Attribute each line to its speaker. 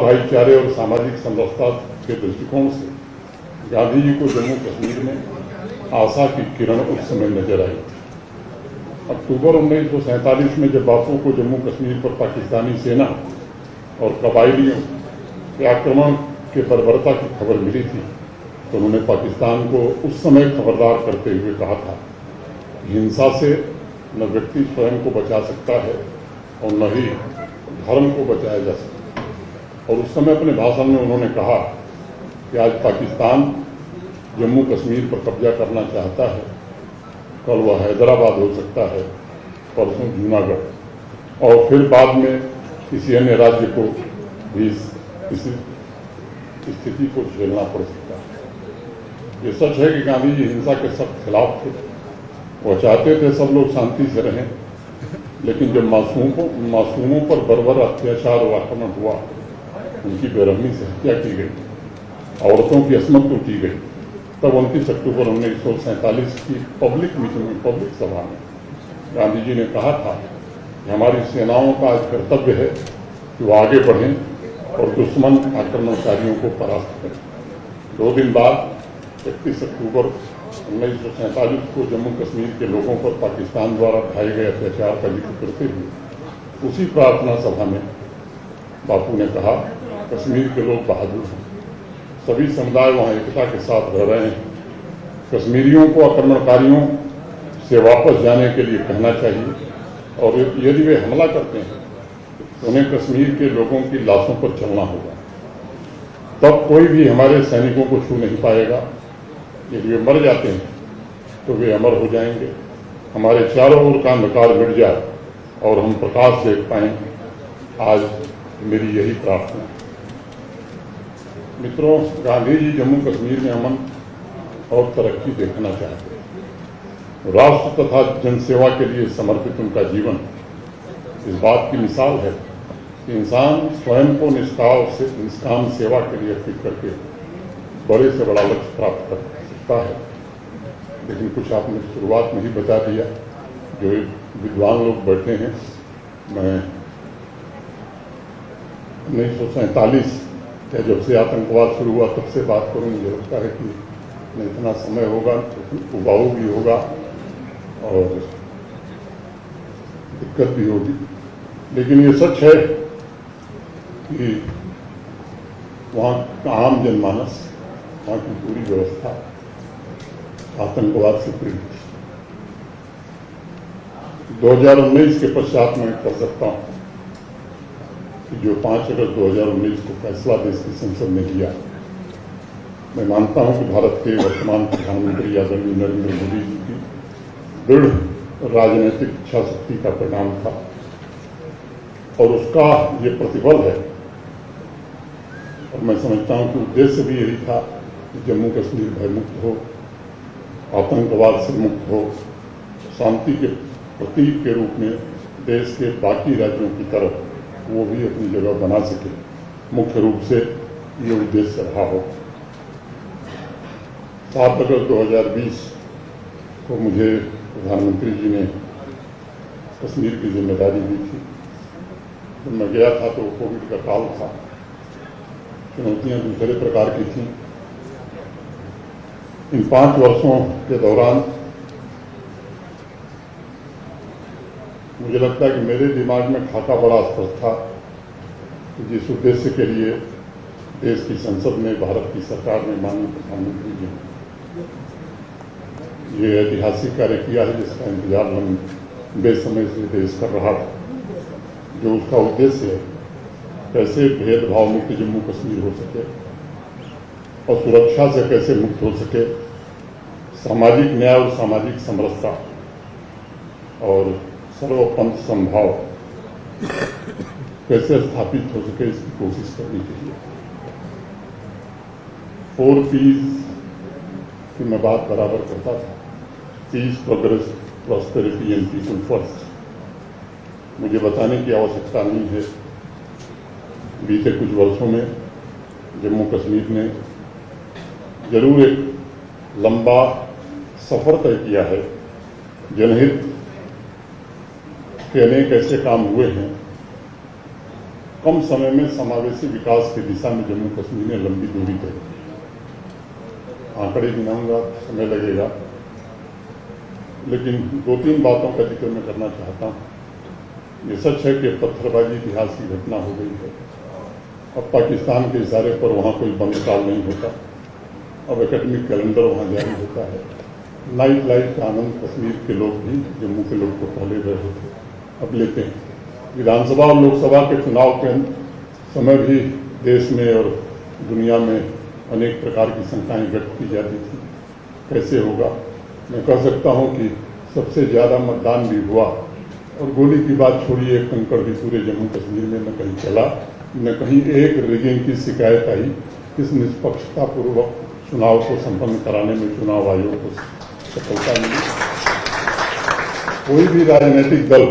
Speaker 1: भाईचारे और सामाजिक समरसता के दृष्टिकोण से गांधी जी को जम्मू कश्मीर में आशा की किरण उस समय नजर आई। अक्टूबर 1947 में जब बापू को जम्मू कश्मीर पर पाकिस्तानी सेना और कबायलियों के आक्रमण के बर्बरता की खबर मिली थी तो उन्होंने पाकिस्तान को उस समय खबरदार करते हुए कहा था, हिंसा से न व्यक्ति स्वयं को बचा सकता है और न ही धर्म को बचाया जा सकता। और उस समय अपने भाषण में उन्होंने कहा कि आज पाकिस्तान जम्मू कश्मीर पर कब्जा करना चाहता है, कल वह हैदराबाद हो सकता है, परसों जूनागढ़ और फिर बाद में किसी अन्य राज्य को भी इस स्थिति को झेलना पड़ सकता है। ये सच है कि गांधी जी हिंसा के सख्त खिलाफ थे। वह चाहते थे सब लोग शांति से रहें, लेकिन जब मासूमों पर बर्बर अत्याचार और आक्रमण हुआ, उनकी बेरहमी से हत्या की गई, औरतों की असमत की गई, तब 29 अक्टूबर 1947 की पब्लिक मीटिंग में, पब्लिक सभा में गांधी जी ने कहा था कि हमारी सेनाओं का आज कर्तव्य है कि वो आगे बढ़ें और दुश्मन आक्रमणकारियों को परास्त करें। 2 दिन बाद 31 अक्टूबर 1947 को जम्मू कश्मीर के लोगों पर पाकिस्तान द्वारा ढाए गए अत्याचार का जिक्र करते हुए उसी प्रार्थना सभा में बापू ने कहा, कश्मीर के लोग बहादुर हैं, सभी समुदाय वहाँ एकता के साथ रह रहे हैं। कश्मीरियों को आक्रमणकारियों से वापस जाने के लिए कहना चाहिए और यदि वे हमला करते हैं तो उन्हें कश्मीर के लोगों की लाशों पर चलना होगा, तब कोई भी हमारे सैनिकों को छू नहीं पाएगा। यदि वे मर जाते हैं तो वे अमर हो जाएंगे, हमारे चारों ओर का अंधकार मिट जाए और हम प्रकाश देख पाएं। आज मेरी यही प्रार्थना है। मित्रों, गांधी जी जम्मू कश्मीर में अमन और तरक्की देखना चाहते हैं। राष्ट्र तथा जनसेवा के लिए समर्पित उनका जीवन इस बात की मिसाल है कि इंसान स्वयं को निष्काम सेवा के लिए अर्पित करके बड़े से बड़ा लक्ष्य प्राप्त कर सकता है। लेकिन कुछ आपने शुरुआत में ही बता दिया, जो विद्वान लोग बैठे हैं, मैं 1947 या जब से आतंकवाद शुरू हुआ तब से बात करूं, मुझे लगता है कि न इतना समय होगा, उबाऊ भी होगा और दिक्कत भी होगी। लेकिन ये सच है कि वहाँ का आम जनमानस, वहाँ की पूरी व्यवस्था आतंकवाद से पीड़ित है। 2019 के पश्चात मैं कर सकता हूँ कि जो 5 अगस्त 2019 को फैसला देश की संसद ने लिया, मैं मानता हूं कि भारत के वर्तमान प्रधानमंत्री आदरणीय नरेंद्र मोदी जी की दृढ़ राजनीतिक इच्छा शक्ति का परिणाम था और उसका ये प्रतिफल है। और मैं समझता हूं कि उद्देश्य भी यही था कि जम्मू कश्मीर भयमुक्त हो, आतंकवाद से मुक्त हो, शांति के प्रतीक के रूप में देश के बाकी राज्यों की तरफ वो भी अपनी जगह बना सके। मुख्य रूप से ये उद्देश्य रहा हो। 7 अगस्त 2020 को मुझे प्रधानमंत्री जी ने कश्मीर की जिम्मेदारी दी थी। जब मैं गया था तो कोविड का काल था, चुनौतियां दूसरे प्रकार की थीं। इन 5 वर्षों के दौरान मुझे लगता है कि मेरे दिमाग में खाका बड़ा स्पष्ट था कि जिस उद्देश्य के लिए देश की संसद में, भारत की सरकार ने, माननीय प्रधानमंत्री जी ने ये ऐतिहासिक कार्य किया है, जिसका इंतजार लंबे समय से देश कर रहा था, जो उसका उद्देश्य है कैसे भेदभाव मुक्त जम्मू कश्मीर हो सके और सुरक्षा से कैसे मुक्त हो सके, सामाजिक न्याय और सामाजिक समरसता और सर्वपंथ संभाव कैसे स्थापित हो सके, इसकी कोशिश करनी चाहिए। 4 P's की मैं बात बराबर करता था, peace, progress, prosperity and people first. मुझे बताने की आवश्यकता नहीं है, बीते कुछ वर्षों में जम्मू कश्मीर ने जरूर एक लंबा सफर तय किया है। जनहित के अनेक ऐसे काम हुए हैं, कम समय में समावेशी विकास की दिशा में जम्मू कश्मीर ने लंबी दूरी तय की। आंकड़े गिनाऊंगा, समय लगेगा, लेकिन 2-3 बातों का जिक्र मैं करना चाहता हूँ। ये सच है कि पत्थरबाजी इतिहास की घटना हो गई है। अब पाकिस्तान के इशारे पर वहाँ कोई बंद काल नहीं होता। अब एकेडमिक कैलेंडर वहाँ जारी होता है। नाइट लाइफ का आनंद कश्मीर के लोग भी जम्मू के लोग तो पहले रहे थे, अब लेते हैं। विधानसभा और लोकसभा के चुनाव के समय भी देश में और दुनिया में अनेक प्रकार की शंकाएं व्यक्त की जाती थी, कैसे होगा। मैं कह सकता हूं कि सबसे ज्यादा मतदान भी हुआ और गोली की बात छोड़िए, कंकड़ भी पूरे जम्मू कश्मीर में न कहीं चला, न कहीं एक रिगिंग की शिकायत आई। इस निष्पक्षतापूर्वक चुनाव को संपन्न कराने में चुनाव आयोग को सफलता मिली। कोई भी राजनीतिक दल